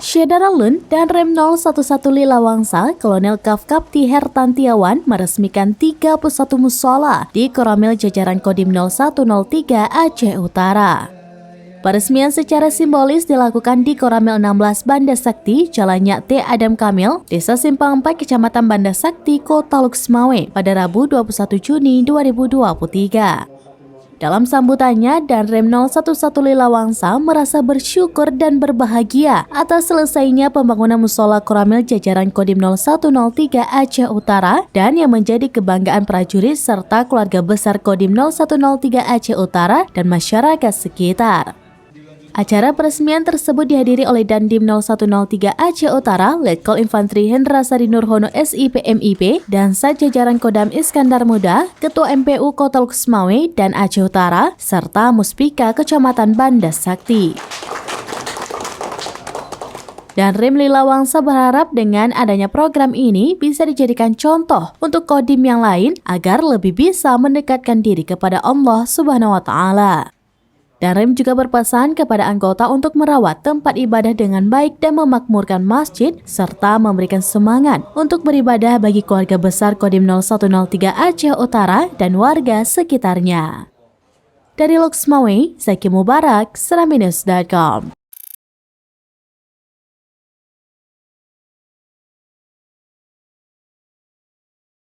Syedaralun dan Rem 011 Lilawangsa, Kolonel Kafkapti Hertantiawan meresmikan 31 musola di Koramil jajaran Kodim 0103 Aceh Utara. Peresmian secara simbolis dilakukan di Koramil 16 Banda Sakti, Jalan Nyakte Adam Kamil, Desa Simpang 4, Kecamatan Banda Sakti, Kota Luksmawe pada Rabu 21 Juni 2023. Dalam sambutannya, dan Rem 011 Lilawangsa merasa bersyukur dan berbahagia atas selesainya pembangunan musola Koramil jajaran Kodim 0103 Aceh Utara dan yang menjadi kebanggaan prajurit serta keluarga besar Kodim 0103 Aceh Utara dan masyarakat sekitar. Acara peresmian tersebut dihadiri oleh Dandim 0103 Aceh Utara, Letkol Infantri Hendra Sari Nurhono SIP MIP, dan Jajaran Kodam Iskandar Muda, Ketua MPU Kota Luksmawe dan Aceh Utara, serta Muspika Kecamatan Banda Sakti. Dan Rem Lilawangsa berharap dengan adanya program ini bisa dijadikan contoh untuk kodim yang lain agar lebih bisa mendekatkan diri kepada Allah Subhanahu wa Ta'ala. Dan Rem juga berpesan kepada anggota untuk merawat tempat ibadah dengan baik dan memakmurkan masjid, serta memberikan semangat untuk beribadah bagi keluarga besar Kodim 0103 Aceh Utara dan warga sekitarnya. Dari Luksmawe, Zaki Mubarak, Seraminews.com.